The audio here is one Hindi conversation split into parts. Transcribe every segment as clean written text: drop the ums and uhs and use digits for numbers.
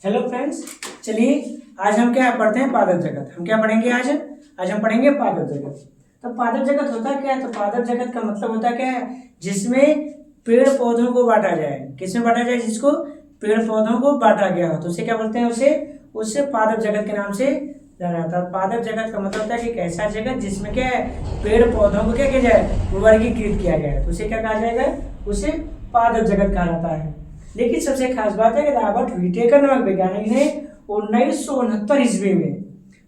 हेलो फ्रेंड्स, चलिए आज हम क्या पढ़ते हैं पादप जगत। हम क्या पढ़ेंगे आज हम पढ़ेंगे पादप जगत। तो पादप जगत होता क्या है? तो पादप जगत का मतलब होता क्या है? जिसमें पेड़ पौधों को बांटा जाए। किसमें बांटा जाए? जिसको पेड़ पौधों को बांटा गया हो तो उसे क्या बोलते हैं? उसे पादप जगत के नाम से जाना जाता है। पादप जगत का मतलब होता है कि एक ऐसा जगत जिसमें क्या है, पेड़ पौधों को क्या किया जाए, वर्गीकृत किया गया है, तो उसे क्या कहा जाएगा? उसे पादप जगत कहा जाता है। लेकिन सबसे खास बात है कि रॉबर्ट व्हिटेकर नामक वैज्ञानिक ने 1969 ईस्वी में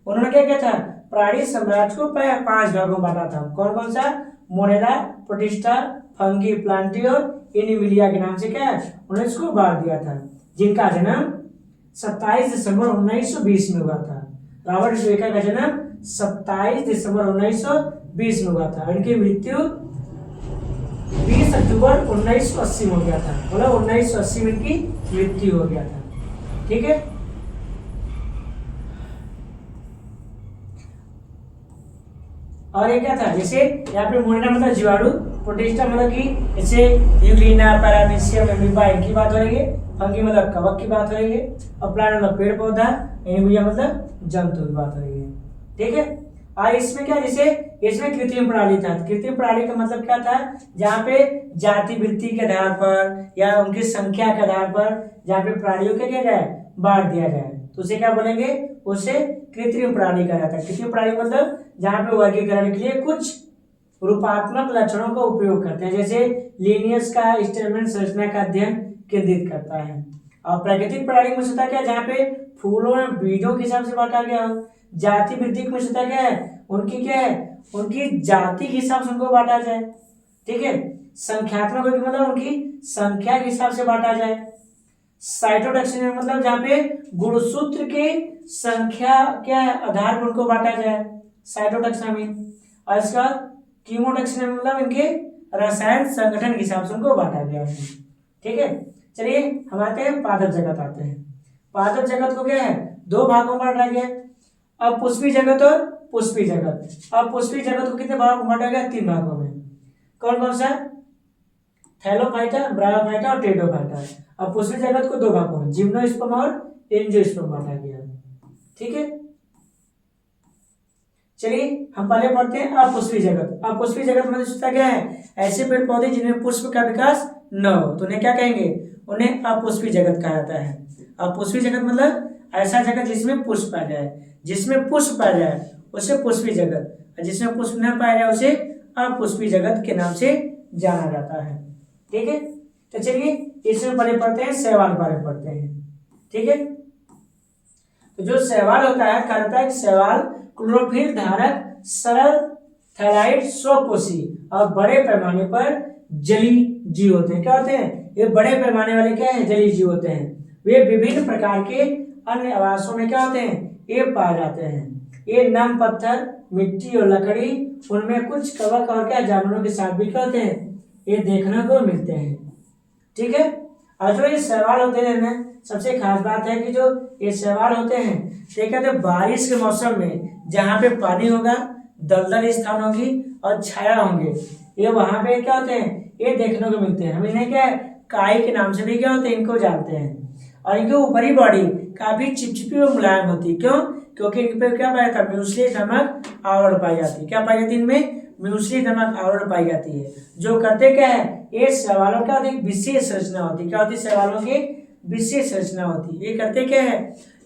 उन्होंने क्या किया था? प्राणी साम्राज्य को 5 भागों में बांटा था। कौन कौन सा? मोनेरा, प्रोटिस्टा, फंगी, प्लांटी और एनिमिलिया के नाम से क्या है, उन्होंने इसको बांट दिया था। जिनका जन्म 27 दिसंबर 1920 में हुआ था। रॉबर्ट व्हिटेकर का जन्म 27 दिसंबर 1920 में हुआ था। इनकी मृत्यु 20 अक्टूबर 1980 में हो गया था। बोला 1980 में इनकी मृत्यु हो गया था। ठीक है। और ये क्या था? जैसे यहाँ पे मोनेरा मतलब जीवाणु, प्रोटिस्टा मतलब कि जैसे यूग्लिना, पैरामीशियम, एमीबा इनकी बात हो रही है। फंगी मतलब कवक की बात हो रही है। और प्लांट मतलब पेड़ पौधा, एनीमिलिया मतलब जंतु की बात हो रही है। ठीक है। और इसमें क्या, जैसे इसमें कृत्रिम प्रणाली था। कृत्रिम प्रणाली का मतलब क्या था? जहाँ पे जाति वृत्ति के आधार पर या उनकी संख्या के आधार पर जहाँ पे प्राणियों को किया जाए, बांट दिया जाए, तो उसे क्या बोलेंगे? उसे कृत्रिम प्रणाली कहा जाता है। कृत्रिम प्रणाली मतलब जहाँ पे वर्गीकरण के लिए कुछ रूपात्मक लक्षणों का उपयोग करते हैं, जैसे लीनियस का स्टेटमेंट संरचना का अध्ययन केंद्रित करता है। और प्राकृतिक प्रणाली में होता क्या? जहाँ पे फूलों और बीजों के हिसाब से बांटा गया हो। जाति वृद्धि में होता क्या है? उनकी क्या है, उनकी जाति के हिसाब से उनको बांटा जाए। ठीक है। संख्यात्मक मतलब उनकी संख्या के हिसाब से बांटा जाए। साइटोटैक्सोनॉमी मतलब जहाँ पे गुणसूत्र के संख्या क्या है, आधार पर उनको बांटा जाए, साइटोटैक्सोनॉमी। और इसका कीमोटैक्सोनॉमी मतलब इनके रसायन संगठन के हिसाब से उनको बांटा गया है। ठीक है। चलिए हम आते हैं पादप जगत आते हैं। पादप जगत को क्या है, 2 भागों में बांटा गया। अब पुष्पी जगत और पुष्पी जगत। अब पुष्पी जगत को कितने भागों में बांटा गया? 3 भागों में। कौन कौन सा? थैलोफाइटा, ब्रायोफाइटा और टेरिडोफाइटा। अब पुष्पी जगत को 2 भागों में, जिम्नोस्पर्म और एंजियोस्पर्म बांटा गया। ठीक है। चलिए हम पहले पढ़ते हैं अपुष्पी जगत। अपुष्पी जगत में सोचता क्या है? ऐसे पेड़ पौधे जिनमें पुष्प का विकास न हो तो उन्हें क्या कहेंगे? उन्हें अपुष्पी जगत कहा जाता है। अपुष्पी जगत मतलब ऐसा जगत जिसमें पुष्प पाया जाए। जिसमें पुष्प पाया जाए उसे पुष्पी जगत, और जिसमें पुष्प न पाया जाए उसे अपुष्पी जगत के नाम से जाना जाता है। ठीक है। तो चलिए इसमें पहले पढ़ते हैं शैवाल बारे में पढ़ते हैं। ठीक है। तो जो शैवाल होता है, कहता है कि शैवाल क्लोरोफिल धारक सरल थैलाइड स्वपोषी और बड़े पैमाने पर जली जीव होते हैं। क्या होते हैं? ये बड़े पैमाने वाले क्या है? जली जीव होते हैं। वे विभिन्न प्रकार के अन्य आवासों में क्या होते हैं? ये पाए जाते हैं। ये नम पत्थर, मिट्टी और लकड़ी, उनमें कुछ कवक और क्या जानवरों के साथ भी क्या होते हैं? ये देखने को मिलते हैं। ठीक है। और जो ये शैवाल होते हैं ना, सबसे खास बात है कि जो ये शैवाल होते हैं, ये कहते हैं बारिश के मौसम में जहाँ पे पानी होगा, दलदल स्थान होगी और छाया होंगे, ये वहां पे क्या होते हैं? ये देखने को मिलते हैं। हम इन्हें क्या है, काई के नाम से भी क्या होते हैं, इनको जानते हैं। और इनकी ऊपरी बॉडी काफी चिपचिपी और मुलायम होती है। क्यों? क्योंकि इन पे क्या पाया जाता है? म्यूसलेज नामक आवरण पाई जाती है। क्या पाई जाती है इनमें? म्यूसलेज नामक आवरण पाई जाती है। जो करते क्या है, ये शैवालों का एक विशेष रचना होती है। क्या होती है? शैवालों की विशेष रचना होती है। ये करते क्या है,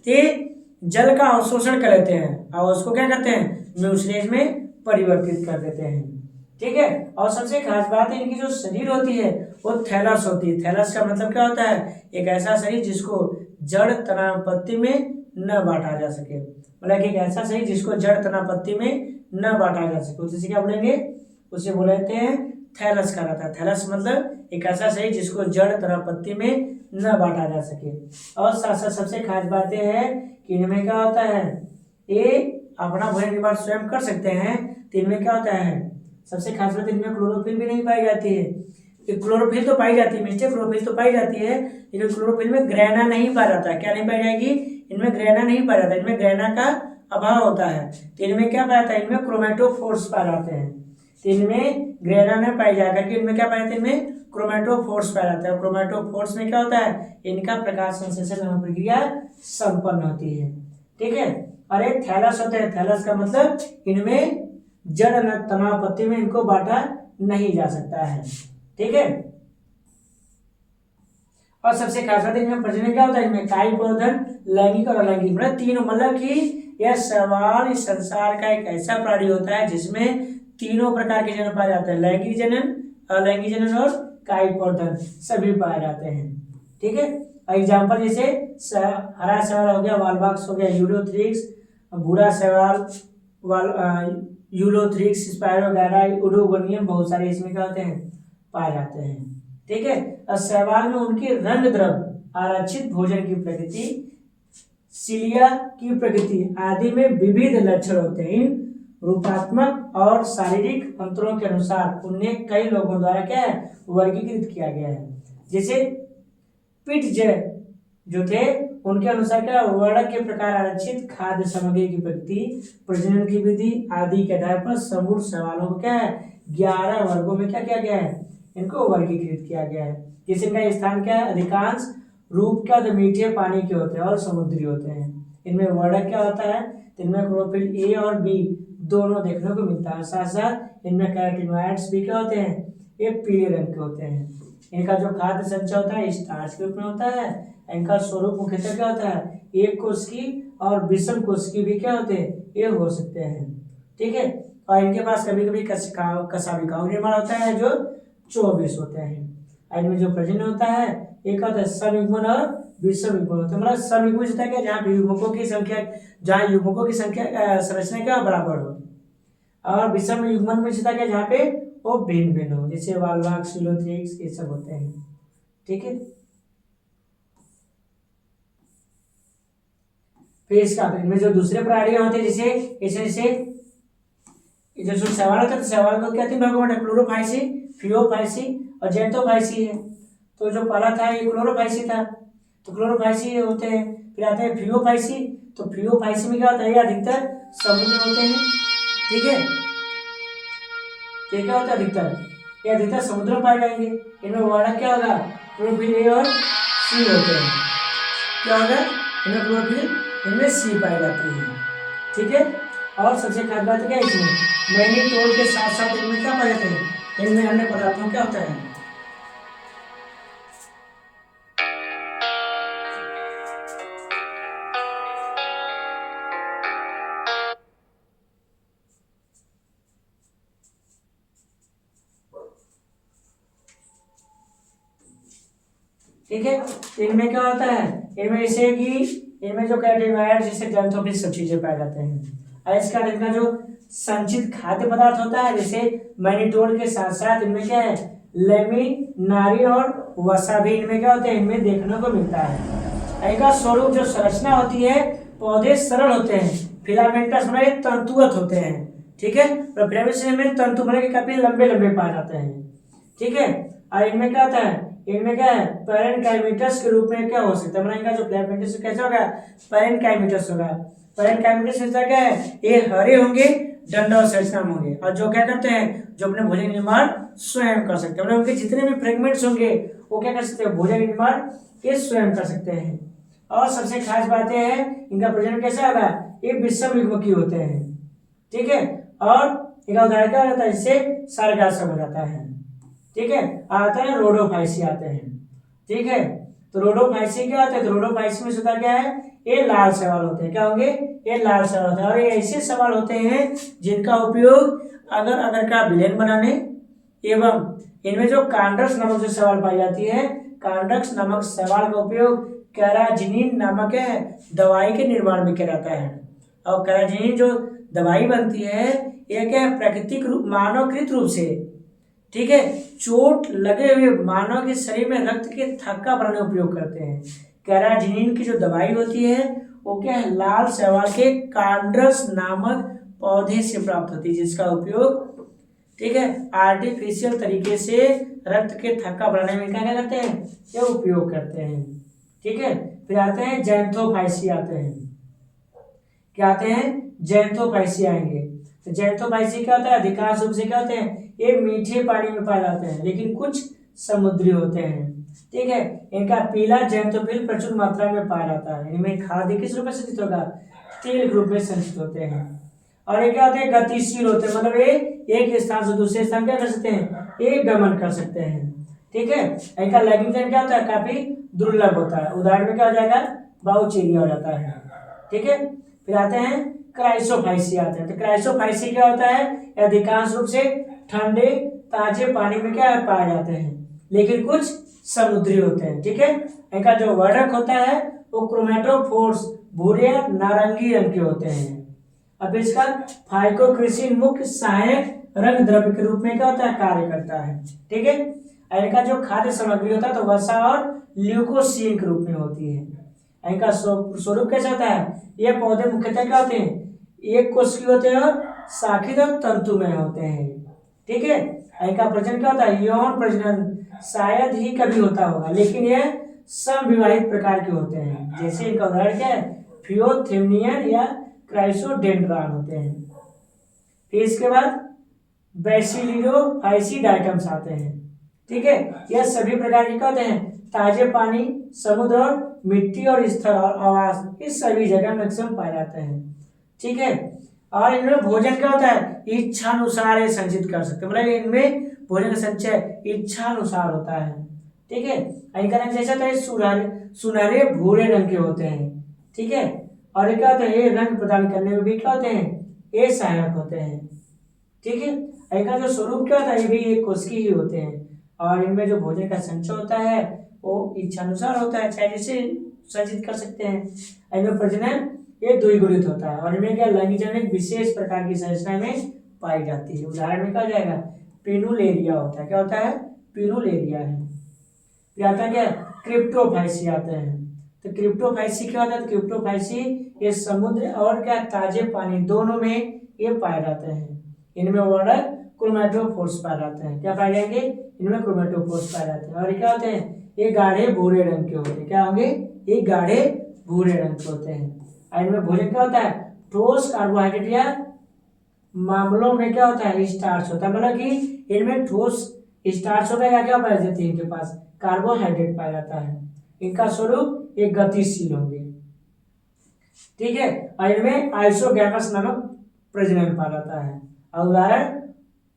ये जल का अवशोषण कर लेते हैं और उसको क्या करते हैं? म्यूसलेज में परिवर्तित कर देते हैं। ठीक है। और सबसे खास बात है, इनकी जो शरीर होती है वो थैलस होती है। थैलस का मतलब क्या होता है? एक ऐसा शरीर जिसको जड़ तनाव पत्ती में न बांटा जा सके। मतलब एक ऐसा शरीर जिसको जड़ तनाव पत्ती में न बांटा जा सके, उसे क्या बोलेंगे? उसे बोलते हैं थैलस कहा जाता है। थैलस मतलब एक ऐसा शरीर जिसको जड़ तनाव पत्ती में न बांटा जा सके। और साथ साथ सबसे खास बात यह है कि इनमें क्या होता है, ये अपना भोजन निर्माण स्वयं कर सकते हैं। तो इनमें क्या होता है, सबसे खास बात, इनमें क्लोरोफिल भी नहीं पाई जाती है। क्लोरोफिल तो पाई जाती है, मिस्टर क्लोरोफिल तो पाई जाती है, लेकिन क्लोरोफिल में ग्रैना नहीं पाया जाता है। क्या नहीं पाई जाएगी? इनमें ग्रैना नहीं पाया जाता, इनमें ग्रैना का अभाव होता है। तो इनमें क्या पाया जाता है? इनमें क्रोमेटोफोर्स पाए जाते हैं। तो इनमें ग्रेना में पाई जाकर के इनमें क्या पाया जाता है, इनमें क्रोमेटोफोर्स पाया जाता है। क्रोमेटोफोर्स में क्या होता है, इनका प्रकाश संश्लेषण नामक प्रक्रिया संपन्न होती है। ठीक है। और एक थैलस होता है, थैलस का मतलब इनमें जड़ तनाव पत्ती में इनको बांटा नहीं जा सकता है। ठीक है। और सबसे खास बात इनमें प्रजनन क्या होता है, इनमें कायी प्रवर्धन, लैंगिक और अलैंगिक, मतलब तीनों, मतलब कि यह सवाल इस संसार का एक ऐसा प्राणी होता है जिसमें तीनों प्रकार के जनन पाए जाते हैं, लैंगिक जनन, अलैंगिक जनन और कायी प्रवर्धन सभी पाए जाते हैं। ठीक है। एग्जाम्पल जैसे हरा शैवाल हो गया, वालबाक्स हो गया, यूलोथ्रिक्स, भूरा शैवाल, यूलोथ्रिक्स, स्पायरोगैरा, उडोगोनियम, बहुत सारे इसमें क्या होते हैं, पाए जाते हैं। ठीक है। और शैवाल में उनके रंग द्रव, आरक्षित भोजन की प्रकृति, सिलिया की प्रकृति आदि में विविध लक्षण होते हैं। इन रूपात्मक और शारीरिक अंतरों के अनुसार उन्हें कई लोगों द्वारा क्या है, वर्गीकृत किया गया है। जैसे पिटजर जो थे उनके अनुसार क्या, वर्णक के प्रकार, आरक्षित खाद्य सामग्री की प्रकृति, प्रजनन की विधि आदि के आधार पर समूह सवालों को क्या है, 11 वर्गों में क्या किया गया है, इनको वर्गीकृत किया गया है। जैसे इनका स्थान क्या है, अधिकांश रूप क्या होते हैं, मीठे पानी के होते हैं और समुद्री होते हैं। इनमें वर्णक क्या होता है, इनमें क्लोरोफिल ए और बी दोनों देखने को मिलता है। साथ साथ इनमें कैरोटीनॉइड्स भी क्या होते हैं, ये पीले रंग के होते हैं। इनका जो खाद्य संचय होता है स्टार्च के रूप में होता है। इनका स्वरूप मुख्यतः क्या होता है, एक कोशिकी और विषम कोशिकी भी क्या होते हैं, ये हो सकते हैं। ठीक है। और इनके पास कभी कभी कशाभिकाओं निर्माण होता है जो 24 होते हैं। इनमें जो प्रजनन होता है एक होता है समयुग्मन और विषम युग्मन होता है। मतलब समयुग्मन होता है क्या, जहाँ युग्मकों की संख्या, जहाँ युग्मकों की संख्या संरचना क्या बराबर हो, और विषम युग्मन में होता है क्या, जहाँ पे वो भिन्न भिन्न हो, जैसे वाल्वाक्स, यूलोथ्रिक्स, ये सब होते हैं। ठीक है। फिर इसका इनमें जो दूसरे प्राणियां होते हैं जैसे जो सवाल होता है, तो सवाल को क्या, 3 भागों में क्लोरोफाइसी, फियोफाइसी और जेंटोफाइसी है। तो जो पहला था ये क्लोरोफाइसी था, तो क्लोरोफाइसी होते हैं। फिर आते हैं फियोफाइसी, तो फियोफाइसी में क्या होता है, ये अधिकतर समुद्र होते हैं। ठीक है। ये क्या होता है, अधिकतर ये अधिकतर समुद्र में पाए जाएंगे। इनमें वर्णक क्या होगा, क्लोरोफिल ए और सी होते हैं। क्या होगा, इनमें क्लोरोफिल, इनमें सी पाई जाती है। ठीक है। और सबसे खास बात क्या है, इसमें मैग्नीट्यूड के साथ साथ इनमें क्या पाए जाते हैं, इनमें अन्य पदार्थों क्या होता है। ठीक है। इनमें क्या होता है, इनमें जैसे कि इनमें जो कैरोटीनॉइड जैसे ग्रंथोफिल सब चीजें पाए जाते हैं। और इसका इनका जो संचित खाद्य पदार्थ होता है, जैसे मैग्नीट्यूड के साथ साथ इनमें क्या है, लेमिनारिन और वसा भी इनमें क्या होते हैं, इनमें देखने को मिलता है। इनका स्वरूप, जो संरचना होती है, पौधे सरल होते हैं, फिलामेंटस बने तंतुअत होते हैं। ठीक है। और फिलामेंटस में तंतु बने काफी लंबे लंबे पाए जाते हैं। ठीक है। और इनमें क्या होता है, इनमें क्या है, पैरेनकाइमेटस के रूप में क्या हो सकता है, मतलब इनका जो फिलामेंटस कैसा होगा, पैरेनकाइमेटस होगा। पैरेनकाइमेटस संरचना क्या है, ये हरे होंगे, डंडा और संरचना में होंगे, और जो क्या करते हैं, जो अपने भोजन निर्माण स्वयं कर सकते हैं। मतलब उनके जितने भी फ्रेगमेंट्स होंगे वो क्या कर सकते हैं, भोजन निर्माण ये स्वयं कर सकते हैं। और सबसे खास बात यह है, इनका प्रजनन कैसा होगा, ये विषम युग्मकीय होते हैं। ठीक है। और इनका उदाहरण क्या हो जाता है, इससे सर्गाश्म हो जाता है। ठीक है। आता है रोडोफाइसी आते हैं। ठीक है। तो रोडोफाइसी क्या होता है, तो रोडोफाइसी में होता क्या है, ये लाल सवाल होते हैं। क्या होंगे, ये लाल सवाल होते हैं। और ये ऐसे सवाल होते हैं जिनका उपयोग अगर का विलयन बनाने एवं इनमें जो कार्डक्स नामक जो सवाल पाई जाती है, कार्डक्स नामक सवाल का उपयोग कैराजिनिन नामक दवाई के निर्माण में किया जाता है। और कैराजिनिन जो दवाई बनती है, यह क्या है, प्राकृतिक रूप, मानवकृत रूप से, ठीक है, चोट लगे हुए मानव के शरीर में रक्त के थक्का बनाने में उपयोग करते हैं। कैराजिनिन की जो दवाई होती है वो क्या है, लाल शैवाल के कार्डक्स नामक पौधे से प्राप्त होती है, जिसका उपयोग, ठीक है, आर्टिफिशियल तरीके से रक्त के थक्का बनाने में क्या करते हैं, ये उपयोग करते हैं। ठीक है। फिर आते हैं जैंथोफाइसी आते हैं। क्या आते हैं, जैंथोफाइसी आएंगे। तो जैंथोफाइसी क्या होता है, अधिकांश रूप से क्या होते हैं, ये मीठे पानी में पाए जाते हैं, लेकिन कुछ समुद्री होते हैं। ठीक है, इनका पीला जैंथोफिल प्रचुर मात्रा में पाया जाता है। इनमें खाद्य किस रूप में संचित होगा, तेल रूप में संचित होते हैं। और ये क्या होते हैं, गतिशील होते हैं, मतलब ये एक स्थान से दूसरे स्थान क्या कर सकते हैं, ये गमन कर सकते हैं। ठीक है, इनका लैंगिक क्या होता है, काफी दुर्लभ होता है। उदाहरण में क्या हो जाएगा, बाउचीरिया हो जाता है। ठीक है, फिर आते हैं क्राइसोफाइसी आते हैं। तो क्राइसोफाइसी क्या होता है, अधिकांश रूप से ठंडे ताजे पानी में क्या है, पाए जाते हैं, लेकिन कुछ समुद्री होते हैं। ठीक है, इनका जो वर्णक होता है वो क्रोमेटोफोर्स भूरे नारंगी रंग के होते हैं। अब इसका फाइकोक्रिसिन मुख्य सहायक रंग द्रव्य के रूप में क्या होता है, कार्य करता है। ठीक है, इनका जो खाद्य सामग्री होता है तो वसा और ल्यूकोसिन के रूप में होती है। इनका स्वरूप कैसा होता है, ये पौधे मुख्यतः क्या होते हैं, एक कोशिकीय होते हैं और शाखित और तंतुमय होते हैं। ठीक है, इनका प्रजनन क्या होता है, यौन प्रजनन शायद ही कभी होता होगा, लेकिन यह समविवाहित प्रकार के होते हैं। जैसे इनका उदाहरण क्या है, फियोथेम्नियन या क्राइसोडेंड्रॉन होते हैं। फिर इसके बाद बैसिलिडोफाइसी डाइटम्स आते हैं। ठीक है, यह सभी प्रकार के क्या होते हैं, ताजे पानी, समुद्र और मिट्टी और स्थल और आवास, इस सभी जगह मैक्सिमम पाए जाते हैं। ठीक है, और इनमें भोजन क्या होता है, इच्छानुसार ये संचित कर सकते हैं, मतलब इनमें भोजन का संचय इच्छानुसार होता है। ठीक है, इनका रंग जैसा होता है, सुनहरे भूरे रंग के होते हैं। ठीक है, और ये क्या होता है, ये रंग प्रदान करने में भी क्या होते हैं, ये सहायक होते हैं। ठीक है, इनका जो स्वरूप क्या होता है, ये भी एक कोशिकीय ही होते हैं, और इनमें जो भोजन का संचय होता है वो इच्छानुसार होता है, चाहे जैसे संचित कर सकते हैं। इनमें प्रजनन ये द्विगुणित होता है, और इनमें क्या लैंगिक जनन एक विशेष प्रकार की संरचना में पाई जाती है। उदाहरण में क्या हो जाएगा, पिनुलेरिया होता है। क्या होता है, पिनुलेरिया है। फिर आता है क्या, क्रिप्टोफाइसी आते हैं। तो क्रिप्टोफाइसी क्या होता है, तो क्रिप्टोफाइसी ये समुद्र और क्या ताजे पानी दोनों में ये पाए जाते हैं। इनमें वर्णक क्रोमेटोफोर्स पाए जाते हैं। क्या पाए जाएंगे, इनमें क्रोमेटोफोर्स पाए जाते हैं। और ये क्या होते हैं, ये गाढ़े भूरे रंग के होते हैं। क्या होंगे, ये गाढ़े भूरे रंग के होते हैं। इनमें भोजन क्या होता है, ठोस कार्बोहाइड्रेट या मामलों में क्या होता है, स्टार्च होता है, मतलब कि इनमें ठोस स्टार्च होगा या क्या पाई जाती है, इनके पास कार्बोहाइड्रेट पाया जाता है। इनका स्वरूप एक गतिशील होंगे। ठीक है, और इनमें आइसोगैमस नामक प्रजनन पाया जाता है, और उदाहरण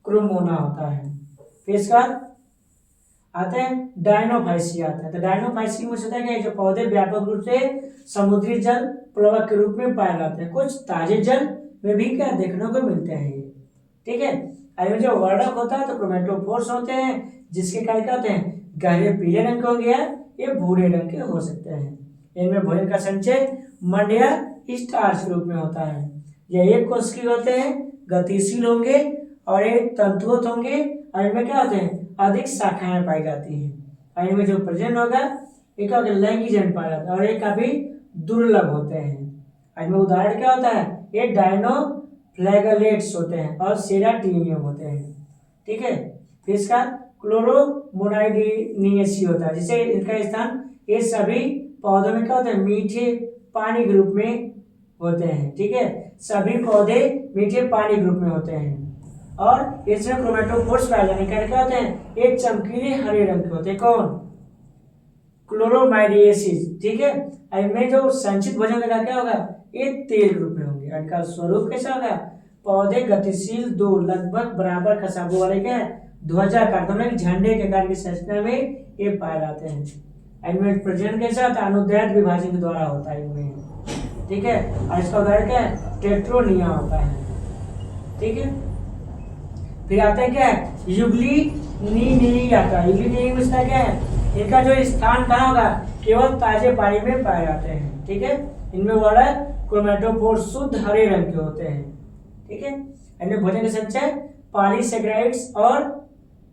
क्रोमोना होता है। फिर इसका आते हैं डायनोफाइसी आता है। तो डायनोफाइसी में होता है कि जो पौधे व्यापक रूप से समुद्री जल प्लवक के रूप में पाए जाते हैं, कुछ ताजे जल में भी क्या देखने को मिलते हैं ये। ठीक है, इनमें जो वर्णक होता है तो क्रोमेटोफोर्स होते हैं, जिसके कारण क्या होते हैं, गहरे पीले रंग के होंगे या ये भूरे रंग के हो सकते हैं। इनमें भोजन का संचय मंड या स्टार्च के रूप में होता है। यह एक कोशिकीय होते हैं, गतिशील होंगे और एक तंतुओं होंगे, और इनमें क्या होते हैं, अधिक शाखाएं पाई जाती हैं। और इनमें जो प्रजनन होगा ये क्या होगा, लैंगिक जनन पाया जाता है, और ये काफी दुर्लभ होते हैं। इनमें उदाहरण क्या होता है, ये डायनोफ्लैगेलेट्स होते हैं और सेराटिनियम होते हैं। ठीक है, फिर इसका क्लोरोमोनाइडिनियसी होता है, जिसे इनका स्थान ये सभी पौधों में क्या होता है, मीठे पानी के रूप में होते हैं। ठीक है, सभी पौधे मीठे पानी के रूप में होते हैं, और इसमें क्रोमेटोफोर्स पाए जाने के क्या होते हैं, एक चमकीले हरे रंग के होते हैं। कौन, क्लोरोमाइडिएसिस। ठीक है, इनमें जो संचित भोजन लगा क्या होगा, ये तेल के रूप में होंगे। इनका स्वरूप कैसा होगा, पौधे गतिशील दो लगभग बराबर कसाबों वाले क्या ध्वजाकार, मतलब झंडे के आकार की संरचना में ये पाए जाते हैं। इनमें प्रजनन कैसा होता है, अनुदैर्ध्य विभाजन के द्वारा होता है इनमें। ठीक है, और इसका उदाहरण क्या है, टेट्रोनिया होता है। ठीक है, फिर आता है क्या है, युग्लिनिनी आता है। युग्लिनिनी में इसका क्या है, इनका जो स्थान कहाँ होगा, केवल ताजे पानी में पाए जाते हैं। ठीक है, इनमें वर्णक क्रोमेटोफोर्स शुद्ध हरे रंग के होते हैं। ठीक है, इनमें भोजन का संचय पॉलीसेकेराइड्स और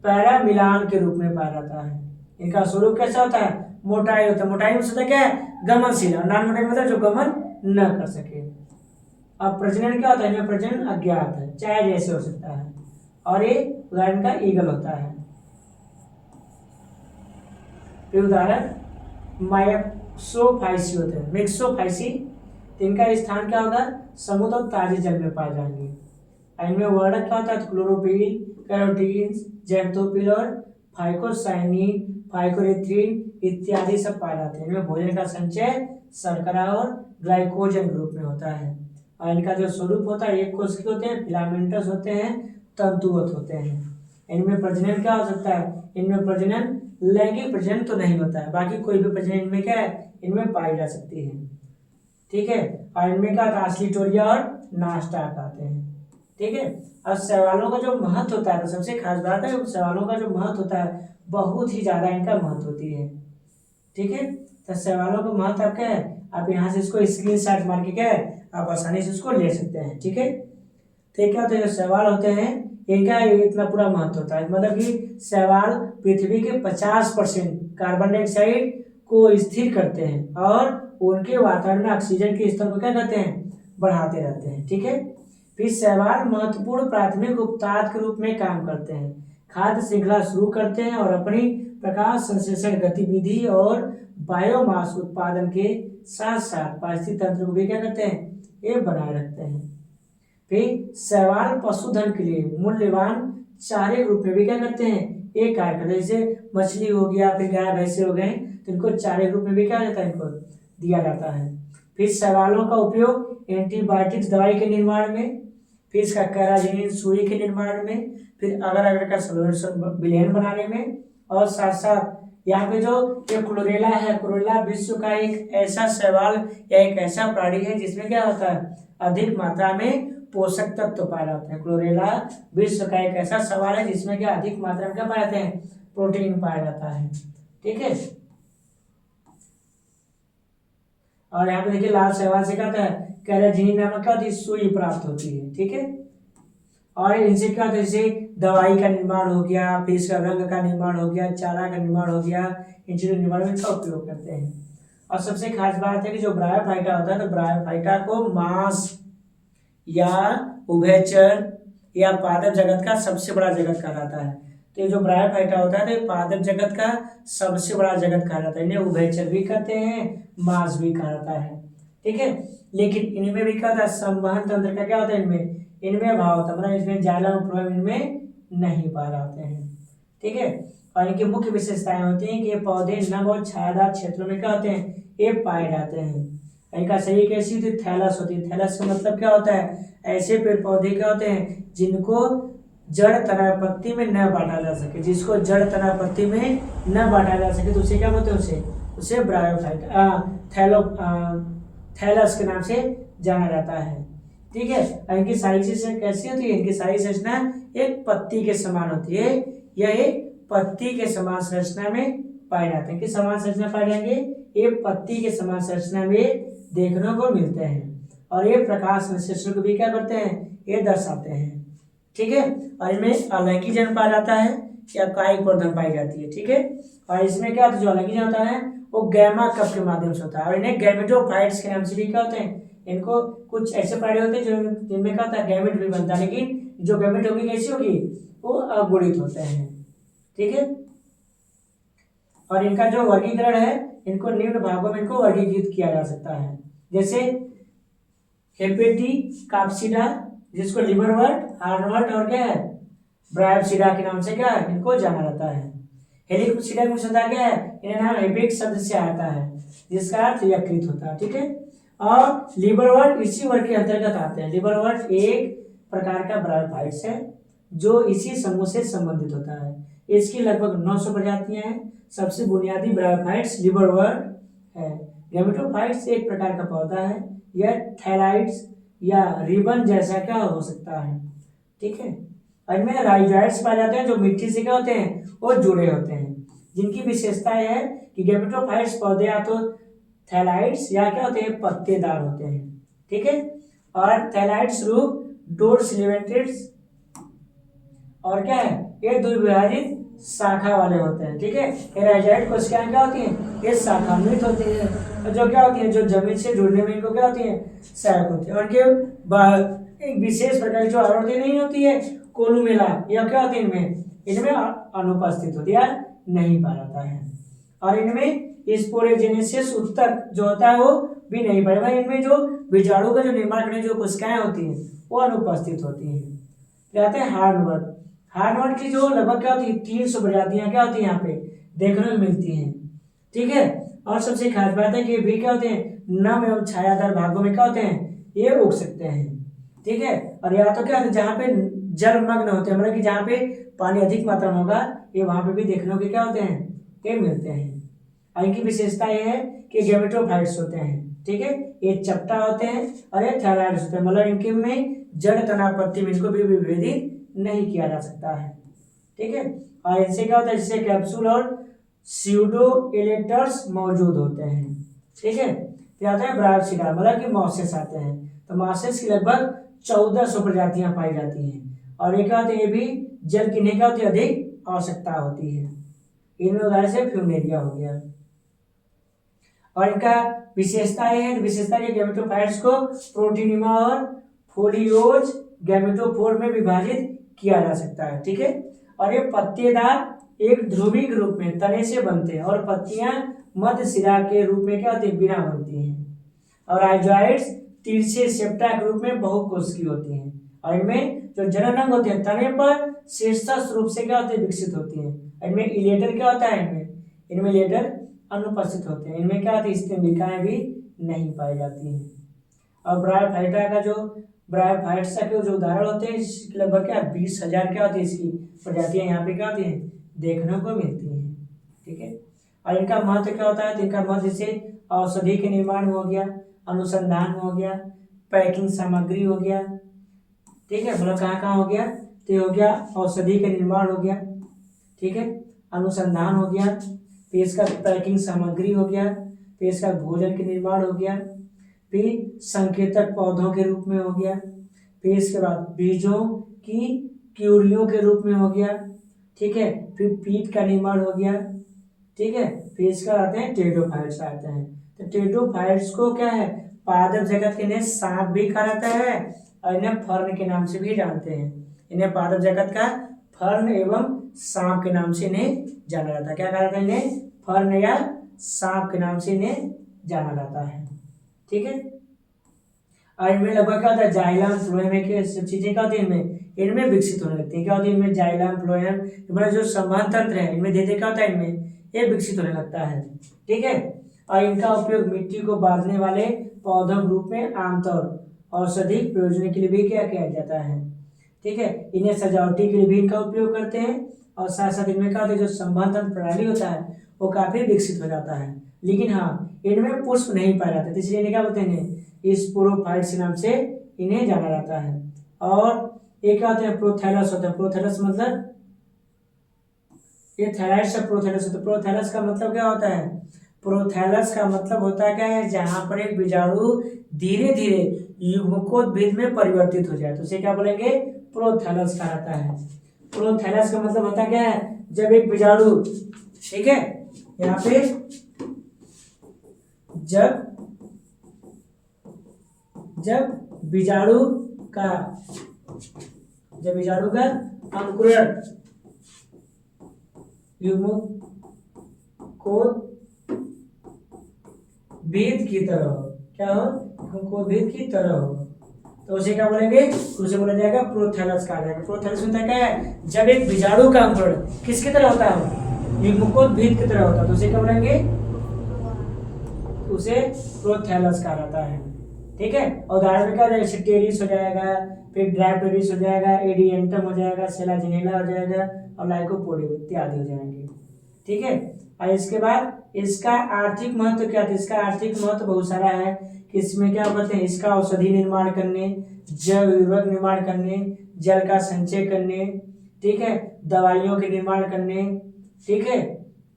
पैरामिलान के रूप में पाया जाता है। इनका स्वरूप कैसा होता है, मोटाई होता है। मोटाई में होता क्या है, गमनशील, और नॉन मोटाई मतलब जो गमन न कर सके। अब प्रजनन क्या होता है, इनमें प्रजनन अज्ञात है, चाहे जैसे हो सकता है, और ये उदाहरण का ईगल होता है। फिर उदाहरण मैक्सोफाइसी होते हैं। मैक्सोफाइसी, इनका स्थान क्या होगा, समुद्र और ताजे जल में पाए जाएंगे। इनमें वर्णक क्या होता है? क्लोरोफिल, कैरोटीन, ज़ैंथोफिल और फाइकोसाइनिन, फाइकोरेथ्रिन इत्यादि सब पाए जाते हैं। इनमें भोजन का संचय शर्करा और ग्लाइकोजन ग्रुप में होता है। और इनका जो स्वरूप होता है एक कोशिकीय होते हैं, फिलामेंटस होते हैं, तंतुवत होते हैं। इनमें प्रजनन क्या हो सकता है? इनमें प्रजनन लैंगिक प्रजनन तो नहीं होता है, बाकी कोई भी प्रजनन इनमें क्या है? इनमें पाई जा सकती है। ठीक है। और इनमें क्या होता है? आस्लिटोरिया और नास्टाक आते हैं। ठीक है। अब शैवालों का जो महत्व होता है, तो सबसे खास बात है शैवालों का जो महत्व होता है बहुत ही ज्यादा इनका महत्व होती है। ठीक है। तो शैवालों का महत्व आप क्या है? आप यहाँ से इसको स्क्रीनशॉट मार के क्या है आप आसानी से इसको ले सकते हैं। ठीक है। तो क्या होता है? जो शैवाल होते हैं इनका इतना पूरा महत्व होता है, मतलब कि शैवाल पृथ्वी के 50% कार्बन डाइऑक्साइड को स्थिर करते हैं और उनके वातावरण में ऑक्सीजन के स्तर को क्या करते हैं? बढ़ाते रहते हैं। ठीक है। फिर शैवाल महत्वपूर्ण प्राथमिक उत्पाद के रूप में काम करते हैं, खाद्य श्रृंखला शुरू करते हैं और अपनी प्रकाश संश्लेषण गतिविधि और बायोमास उत्पादन के साथ साथ पारिस्थितिक तंत्र को भी क्या करते हैं? ये बनाए रखते हैं। फिर शैवाल पशुधन के लिए मूल्यवान चारे के रूप में भी क्या करते हैं? एक कार्य करते हैं। जैसे मछली हो गया, फिर गाय भैंसे हो गए, तो इनको चारे के रूप में भी क्या जाता है? इनको दिया जाता है। फिर शैवालों का उपयोग एंटीबायोटिक्स दवाई के निर्माण में, फिर इसका कैराजिनिन सुई के निर्माण में, फिर अगर अगर का सॉल्यूशन विलयन बनाने में, और साथ साथ यहाँ पे जो ये क्लोरेला है, क्लोरेला विश्व का एक ऐसा शैवाल या एक ऐसा प्राणी है जिसमें क्या होता है? अधिक मात्रा में पोषक तत्व पाए जाते हैं। क्लोरेला विश्व का एक ऐसा शैवाल है जिसमें क्या अधिक मात्रा में क्या पाए जाते हैं? प्रोटीन पाया जाता है। ठीक है। और यहाँ पे देखिए लाल शैवाल से क्या होता है? कैराजिनिन नामक क्या होती है? सुई प्राप्त होती है। ठीक है। और इनसे क्या होता है? जैसे दवाई का निर्माण हो गया, फिर इसका रंग का निर्माण हो गया, चारा का निर्माण हो गया, इन चीजों के निर्माण में इसका उपयोग करते हैं। और सबसे खास बात है कि जो ब्रायोफाइटा होता है, तो ब्रायोफाइटा को मांस या उभयचर या पादप जगत का सबसे बड़ा जगत कहा जाता है। तो ये जो ब्रायोफाइटा होता है तो ये पादप जगत का सबसे बड़ा जगत कहा जाता है। इन्हें उभयचर भी कहते हैं, मांस भी कहा जाता है। ठीक है। लेकिन इनमें भी क्या होता है? संवहन तंत्र का क्या होता है? इनमें अभाव होता है, मतलब इसमें जाइलम फ्लोएम इनमें नहीं पाए जाते हैं। ठीक है। और इनकी मुख्य विशेषताएं होती हैं कि ये पौधे नम और छायादार क्षेत्रों में क्या होते हैं? ये पाए जाते हैं। इनका शरीर कैसी होती है? थैलस होती है। थैलस का मतलब क्या होता है? ऐसे पेड़ पौधे क्या होते हैं जिनको जड़ तना पत्ती में न बांटा जा सके, जिसको जड़ तना पत्ती में न बांटा जा सके तो उसे क्या बोलते हैं? उसे ब्रायोफाइटा थैलस के नाम से जाना जाता है। ठीक है। इनकी सारी चीजें कैसी होती है? इनकी सारी संरचना एक पत्ती के समान होती है। यह एक पत्ती के समान संरचना में पाए जाते हैं। किस समान संरचना पाए जाएंगे? ये पत्ती के समान संरचना में देखने को मिलते हैं। और ये प्रकाश संश्लेषण को भी क्या करते हैं? ये दर्शाते हैं। ठीक है। और इनमें अलैंगिक जन पाया जाता है या कायिक प्रवर्धन पाई जाती है। ठीक है। और इसमें क्या होता है? जो अलैंगिक जन होता है वो गैमा कप के माध्यम से होता है। और इन्हें गैमेटोफाइट्स के नाम से भी क्या होते हैं? इनको कुछ ऐसे प्राणी होते हैं जिनमें क्या होता है? गैमेट भी बनता है, लेकिन जो गैमेट होगी कैसी होगी? वो अगुणित होते हैं। ठीक है। और इनका जो वर्गीकरण है, इनको निम्न भागों में इनको वर्गीकृत किया जा सकता है। जैसे हेपेटिकाप्सिडा, जिसको लिवरवर्ट, हार्नवर्ट और क्या है? ब्रायोप्सिडा के नाम से क्या है? इनको जाना जाता है। हेलिकोप्सिडा की विशेषता क्या है? इनका नाम हेपेट शब्द से आता है, जिसका अर्थ यकृत होता है। ठीक है। और लिवरवर्ट इसी वर्ग के अंतर्गत आते हैं। लिवरवर्ट एक प्रकार का ब्रायोफाइट्स है जो इसी समूह से संबंधित होता है। इसकी लगभग 900 प्रजातियां हैं। सबसे बुनियादी ब्रायोफाइट्स लिवरवर्ट है। गैमेटोफाइट्स एक प्रकार का पौधा है। यह थैलाइड्स या रिबन जैसा क्या हो सकता है। ठीक है। इनमें राइजोइड्स पाए जाते हैं जो मिट्टी से क्या होते हैं? वो जुड़े होते हैं। जिनकी विशेषता है कि गैमेटोफाइट्स पौधे या तो थैलाइड्स या क्या होते हैं? पत्तेदार होते हैं। ठीक है। और थैलाइड्स रूप डोर्सलिवेटेड्स और क्या है? ये द्विभाजित शाखा वाले होते हैं। ठीक है। ये राइजोइड कोशिकाएं क्या होती हैं? ये शाखान्वित होती है। और जो क्या होती है? जो जमीन से जुड़ने में इनको क्या होती है? सहायक होती है। और इनके एक विशेष प्रकार की जो आवृत्ति नहीं होती है कोलुमेला, यह क्या होती है? इनमें अनुपस्थित होती है, नहीं पाया जाता है। और इनमें स्पोरोजेनेसिस उत्तक जो होता है वो भी नहीं पाया जाता। इनमें जो बीजाणु का जो निर्माण करने जो कोशिकाएं होती हैं वो अनुपस्थित होती हैं। फिर आते हैं हार्डवुड। हार्डवुड की जो लगभग क्या होती है 300 प्रजातियां क्या होती है यहाँ पे देखने को मिलती हैं, ठीक है। और सबसे खास बात है कि भी क्या होते हैं नम एवं छायादार भागों में क्या होते हैं ये उग सकते हैं, ठीक है। और या तो क्या होता है जहाँ पे जलमग्न होते हैं, मतलब कि जहाँ पे पानी अधिक मात्रा में होगा ये वहां पे भी देखने को क्या होते हैं ये मिलते हैं। और इनकी विशेषता ये है कि गैमेटोफाइट्स होते हैं, ठीक है। ये चपटा होते हैं और ये थायराइड्स होते हैं, मतलब इनके में जड़ तनाव पत्ती में इनको भी विभेदित नहीं किया जा सकता है, ठीक है। और इनसे क्या होता है जिससे कैप्सूल और स्यूडो इलेक्टर्स मौजूद होते हैं, ठीक है। फिर आता है ब्रायोफिटा, मतलब कि मॉसेस आते हैं। तो मॉसेस की लगभग 1400 प्रजातियां पाई जाती हैं। और ये क्या होते हैं ये भी जल की क्या होती है अधिक आवश्यकता होती है। इनमें उदाहरण से फ्यूमेरिया हो गया। और इनका विशेषता ये है, विशेषता के गैमेटोफाइट्स को प्रोटीनिमा और फोलियोज गैमेटोफोर में विभाजित किया जा सकता है, ठीक है। और ये पत्तेदार एक ध्रुवी के रूप में तने से बनते हैं और पत्तियां मध्य सिरा के रूप में क्या होती है बिना बनती हैं। और राइजोइड्स तिरछे सेप्टा के रूप में बहुकोशिकीय होती हैं। और इनमें जो जनन अंग होते हैं तने पर शीर्षस्थ रूप से क्या होते हैं विकसित होती हैं। इनमें इलेटर क्या होता है इनमें इलेटर अनुपस्थित होते हैं। इनमें क्या होती है स्तंभिकाएं भी नहीं पाई जाती हैं। और ब्रायोफाइटा का जो ब्रायोफाइट्स के जो उदाहरण होते हैं लगभग क्या 20,000 क्या होती है इसकी प्रजातियां यहाँ पे क्या होती हैं देखने को मिलती हैं, ठीक है। और इनका महत्व क्या होता है तो इनका महत्व जैसे औषधि के निर्माण हो गया, अनुसंधान हो गया, पैकिंग सामग्री हो गया, ठीक है। मतलब कहाँ कहाँ हो गया तो ये हो गया औषधि का निर्माण हो गया, ठीक है, अनुसंधान हो गया, फिर इसका पैकिंग सामग्री हो गया, फिर इसका भोजन के निर्माण हो गया, फिर संकेतक पौधों के रूप में हो गया, फिर इसके बाद बीजों की क्यूरियों के रूप में हो गया, ठीक है, फिर पीट का निर्माण हो गया, ठीक है। फिर इसका आते हैं टेडोफाइट्स आते हैं। तो टेडोफाइट्स को क्या है पादप जगत के इन्हें सांप भी कहा जाता है और इन्हें फर्न के नाम से भी जानते हैं। इन्हें पादप जगत का फर्न एवं सांप के नाम से इन्हें जाना जाता है। क्या कहा जाता है इन्हें फर्न या सांप के नाम से इन्हें जाना जाता है, ठीक है। और इनमें लगभग क्या होता है जाइलम फ्लोएम के सब चीजें क्या होती है इनमें विकसित होने लगती है। क्या होती है इनमें जाइलम फ्लोएम मतलब जो संवहन तंत्र है इनमें धीरे क्या होता है इनमें ये विकसित होने लगता है, ठीक है। और इनका उपयोग मिट्टी को बांधने वाले पौधों के रूप में आमतौर औषधिक प्रयोजन के लिए भी क्या किया जाता है, ठीक है। इन्हें सजावटी के लिए भी इनका उपयोग करते हैं। और साथ साथ इनमें क्या होता है जो संवहन तंत्र प्रणाली होता है वो काफी विकसित हो जाता है। लेकिन हाँ इनमें पुष्प नहीं पाए जाते, इसलिए इन्हें क्या बोलते हैं स्पोरोफाइट्स नाम से इन्हें जाना जाता है। और ये क्या होते हैं प्रोथैलस होता है। प्रोथैलस मतलब ये थायराइड से प्रोथैलस होता है। प्रोथैलस का मतलब क्या होता है प्रोथैलस का मतलब होता है क्या है जहां पर एक बीजाणु धीरे धीरे युग्मकोद्भिद में परिवर्तित हो जाए तो उसे क्या बोलेंगे प्रोथैलस कहा जाता है। प्रोथैलस का मतलब होता क्या है जब एक बीजाणु, ठीक है, यहाँ पे जब बीजाणु का अंकुरण युग्मकोद्भिद की तरह हो, क्या हो युग्मकोद्भिद की तरह हो तो उसे क्या बोलेंगे उसे बोला जाएगा प्रोथैलस कहा जाएगा। प्रोथैलस होता है क्या है जब एक बीजाणु का अंकुरण किसकी तरह होता है युग्मकोद्भिद की तरह होता है तो उसे क्या बोलेंगे उसे प्रोथैलस कहा जाता है, ठीक है। उदाहरण में क्या हो जाएगा टेरिस हो जाएगा, फिर ड्राइपेरिस हो जाएगा, एडियंटम हो जाएगा, सेलाजिनेला हो जाएगा और लाइकोपोडियम इत्यादि हो जाएंगे, ठीक है। और इसके बाद इसका आर्थिक महत्व क्या था इसका आर्थिक महत्व बहुत सारा है कि इसमें क्या करते हैं इसका औषधि निर्माण करने, जैव विविधता निर्माण करने, जल का संचय करने, ठीक है, दवाइयों के निर्माण करने, ठीक है,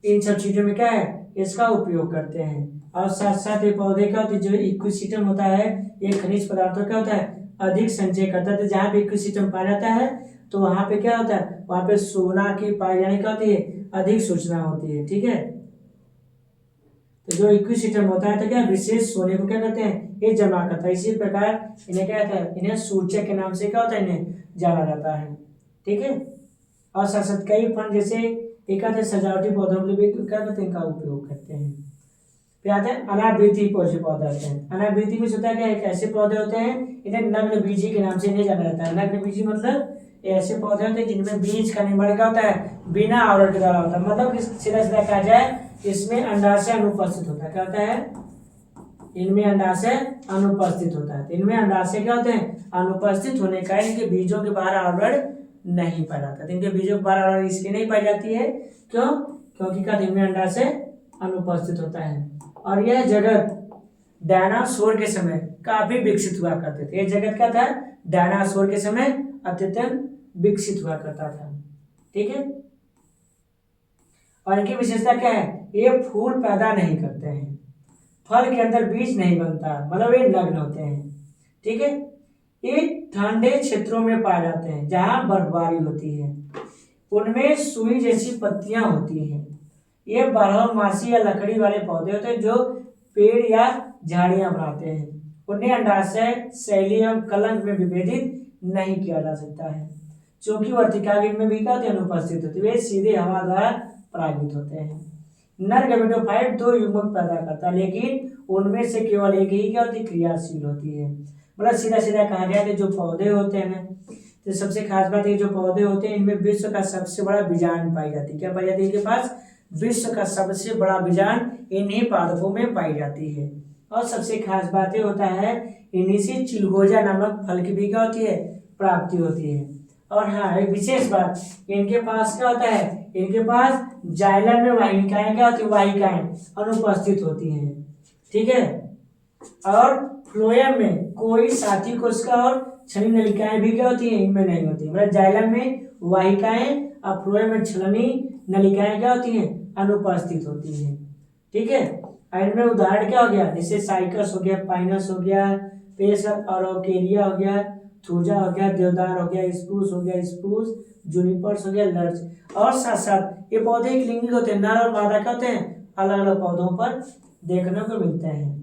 इन सब चीजों में क्या है इसका उपयोग करते हैं। और साथ साथ ये पौधे का जो इक्विसिस्टम होता है ये खनिज पदार्थों का होता है अधिक संचय करता है। जहाँ पे इक्विसिस्टम पाया जाता है तो वहां पे क्या होता है वहां पे सोना की पाई जाने का होती है अधिक सूचना होती है, ठीक है। तो जो इक्विसिस्टम होता है तो क्या विशेष सोने को क्या करते हैं ये जमा करता है। इसी प्रकार इन्हें क्या कहता है इन्हें सूचक के नाम से क्या होता है इन्हें जाना जाता है, ठीक है। और साथ साथ कई फंड जैसे एक आते सजावटी पौधों के लिए भी क्या करते हैं इनका उपयोग करते हैं। फिर आते हैं अनावृति पौधे आते हैं। अनावृति में होता है क्या एक ऐसे पौधे होते हैं इन्हें नग्न बीजी के नाम से इन्हें जाना जाता है। नग्न बीजी मतलब ये ऐसे पौधे होते हैं जिनमें बीज का निर्माण क्या होता है, बिना आवरण के द्वारा होता है। मतलब कि सीधा सीधा कहा जाए इसमें अंडाशय अनुपस्थित होता है। क्या होता है, इनमें अंडाशय अनुपस्थित होता है। तो इनमें अंडाशय क्या होते हैं, अनुपस्थित होने का इनके बीजों के बाहर आवरण नहीं पाया जाता। तो इनके बीजों के बाहर आवरण इसलिए नहीं पाई जाती है, क्यों, क्योंकि क्या इनमें अंडाशय अनुपस्थित होता है। और यह जगत डायनासोर के समय काफी विकसित हुआ करते थे। ये जगत क्या था, डायनासोर के समय अत्यंत विकसित हुआ करता था। ठीक है, और इनकी विशेषता क्या है, ये फूल पैदा नहीं करते हैं, फल के अंदर बीज नहीं बनता, मतलब ये नग्न होते हैं। ठीक है, ये ठंडे क्षेत्रों में पाए जाते हैं जहां बर्फबारी होती है। उनमें सुई जैसी पत्तियां होती हैं। ये बारहमासी या लकड़ी वाले पौधे होते हैं जो पेड़ या झाड़ियां बनाते हैं। उन्हें अंडाशय, शैली एवं कलंक में विभेदित नहीं किया जा सकता है, क्योंकि वर्तिकाग्र इनमें भी क्या होती है, अनुपस्थित होती है। वे सीधे हवा द्वारा परागित होते हैं। नर गैमेटोफाइट 2 युग्मक पैदा करता है, लेकिन उनमें से केवल एक ही क्या होती है, क्रियाशील होती है। मतलब सीधा सीधा कहा गया कि जो पौधे होते हैं ना, तो सबसे खास बात ये जो पौधे होते हैं इनमें विश्व का सबसे बड़ा बीजाणु पाई जाती है। क्या पाई जाती है, इनके पास विश्व का सबसे बड़ा बीजाणु इन्हीं पादपों में पाई जाती है। और सबसे खास बात ये होता है इन्हीं से चिलगोजा नामक फल की भी क्या होती है, प्राप्ति होती है। और हाँ, एक विशेष बात, इनके पास क्या होता है, इनके पास जाइलम में वाहिकाएं क्या होती है, वाहिकाएं अनुपस्थित होती हैं। ठीक है, और फ्लोएम में कोई साथी कोशिका और छलनी नलिकाएं भी क्या होती हैं, इनमें नहीं होती। मतलब जाइलम में वाहिकाएं और फ्लोएम में छलनी नलिकाएं क्या होती हैं, अनुपस्थित होती हैं। ठीक है, इनमें उदाहरण क्या हो गया, जैसे साइकस हो गया, पाइनस हो गया, पेस और ओकेरिया हो गया, थूजा हो गया, देवदार हो गया, स्प्रूस हो गया, स्प्रूस, जूनिपर्स हो गया, लर्च। और साथ साथ ये पौधे एक लिंगिक होते हैं, नर और मादा क्या होते हैं, अलग अलग पौधों पर देखने को मिलते हैं।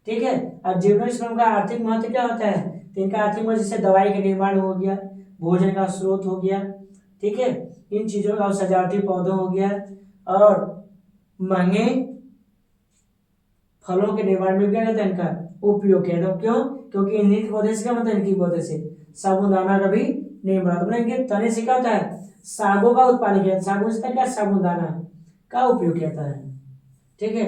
ठीक है, और जिम्नोस्पर्म का आर्थिक महत्व क्या होता है, तो इनका आर्थिक महत्व जैसे दवाई का निर्माण हो गया, भोजन का स्रोत हो गया। ठीक है, इन चीजों का सजावटी पौधों हो गया, और महंगे फलों के निर्माण में क्या कहते हैं, इनका उपयोग किया जाता है। क्यों, क्योंकि इन्हीं के पौधे से क्या मतलब, इनकी पौधे से साबुदाना का भी निर्माण होता है। इनके तने से क्या होता है, सागों का उत्पादन किया जाता है। सागों से क्या, साबुदाना का उपयोग किया जाता है। ठीक है,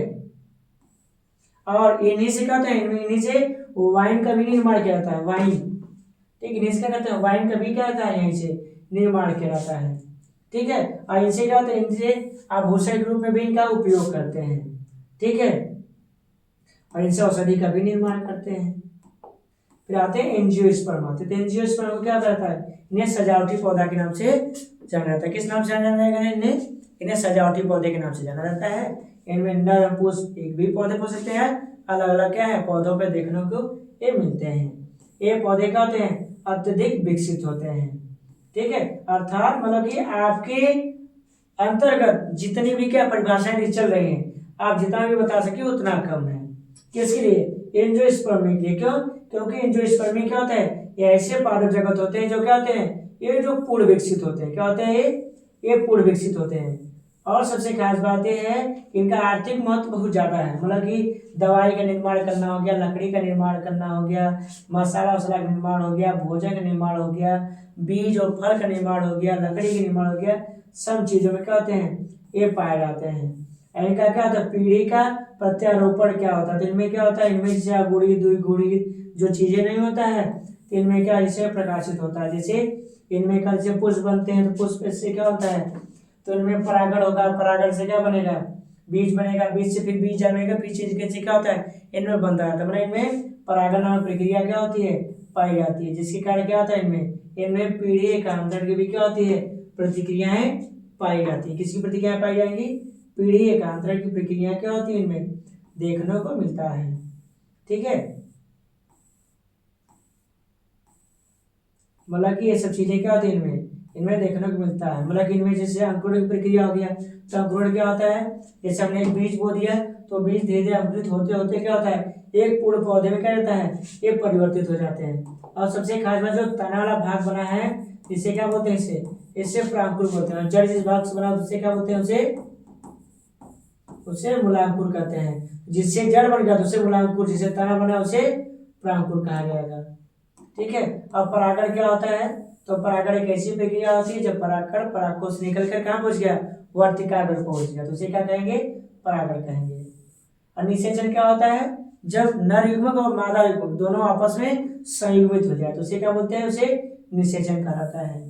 और इन्हीं से क्या होता है, इन्हीं से वाइन का भी निर्माण किया जाता है, वाइन। ठीक, इन्हीं से क्या कहते हैं, वाइन का भी क्या होता है, यहीं से निर्माण किया जाता है। ठीक है, और इनसे क्या होता है, इनसे आभूषण के रूप में भी इनका उपयोग करते हैं। ठीक है, और इनसे औषधि का भी निर्माण करते हैं। फिर आते हैं एंजियोस्पर्म आते हैं। एंजियोस्पर्म को क्या कहता है, इन्हें सजावटी पौधा के नाम से जाना जाता है। किस नाम से जाना जाएगा, इन्हें सजावटी पौधे के नाम से जाना जाता है। इनमें नर और पुष्प एक भी पौधे हो सकते हैं, अलग अलग क्या है, पौधों पे देखने को ये मिलते हैं। ये पौधे क्या होते हैं, अत्यधिक विकसित होते हैं। ठीक है, अर्थात मतलब कि आपके अंतर्गत जितनी भी क्या परिभाषाएं चल रही हैं, आप जितना भी बता सके उतना कम है। किसके लिए, एंजियोस्पर्मी के लिए। क्यों, क्योंकि एंजियोस्पर्मी क्या होता है, ये ऐसे पादप जगत होते हैं जो क्या होते हैं, ये जो पूर्ण विकसित होते हैं। क्या होते हैं, ये पूर्ण विकसित होते हैं। और सबसे खास बात यह है कि इनका आर्थिक महत्व बहुत ज्यादा है। मतलब कि दवाई का निर्माण करना हो गया, लकड़ी का निर्माण करना हो गया, मसाला वसाला का निर्माण हो गया, भोजन का निर्माण हो गया, बीज और फल का निर्माण हो गया, लकड़ी का निर्माण हो गया, सब चीजों में क्या होते हैं, ये पाए जाते हैं। इनका क्या होता है, पीढ़ी का प्रत्यारोपण क्या होता है, तो इनमें क्या होता है, इनमें जैसे अगुड़ी द्विगुड़ी जो चीजें नहीं होता है, तो इनमें क्या इसे प्रकाशित होता है। जैसे इनमें कल से पुष्प बनते हैं, तो पुष्प से क्या होता है, तो इनमें परागण होगा, परागण से क्या बनेगा, बीज बनेगा, बीज से फिर बीज जमेगा, फिर चीज से क्या होता है, इनमें बनता है। तो मतलब इनमें परागण नामक प्रक्रिया क्या होती है, पाई जाती है, जिसके कारण क्या होता है, इनमें पीढ़ी एकांतर की भी क्या होती है, प्रतिक्रियाएं पाई जाती है। किसकी प्रतिक्रियाएं पाई जाएंगी, पीढ़ी एकांतर की प्रक्रिया क्या होती है, इनमें देखने को मिलता है। ठीक है, मतलब कि ये सब चीजें क्या होती है, इनमें देखने को मिलता है। मतलब कि इनमें जैसे अंकुरण की प्रक्रिया हो गया, तो अंकुरण क्या होता है, जैसे हमने एक बीज बो दिया, तो बीज धीरे धीरे अंकुरित होते होते क्या होता है, एक पूर्ण पौधे में क्या रहता है, ये परिवर्तित हो जाते हैं। और सबसे खास बात, जो तना वाला भाग बना है, इसे क्या बोलते हैं, इससे प्रांकुर बोलते हैं। जड़ जिस भाग से बना उससे क्या बोलते हैं, उसे मूलांकुर कहते हैं। जिससे जड़ बन गया तो उसे मूलांकुर, जिससे तना बना उसे प्रांकुर कहा जाएगा। ठीक है, अब परागण क्या होता है, तो परागण एक ऐसी प्रक्रिया होती है जब परागकण परागकोश से निकल कर कहाँ पहुंच गया, वर्तिकाग्र पहुंच गया, तो उसे क्या कहेंगे, परागण कहेंगे। और निषेचन क्या होता है, जब नर युग्मक और मादा युग्मक दोनों आपस में संयुग्मित हो जाए तो उसे क्या बोलते हैं, उसे निषेचन कहलाता है।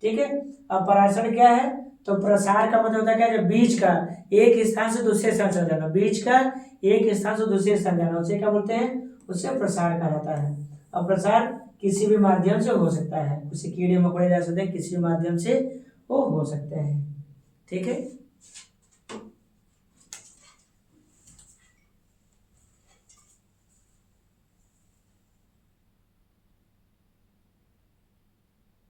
ठीक है। अब परागण क्या है, तो प्रसार का मतलब होता है क्या, जब बीज का एक स्थान से दूसरे स्थान चला जाना, बीज का एक स्थान से दूसरे स्थान जाना, उसे क्या बोलते हैं, उसे प्रसार कहा जाता है। अब प्रसार किसी भी माध्यम से हो सकता है, उसे कीड़े मकोड़े जा सकते हैं, किसी भी माध्यम से वो हो सकते हैं। ठीक है।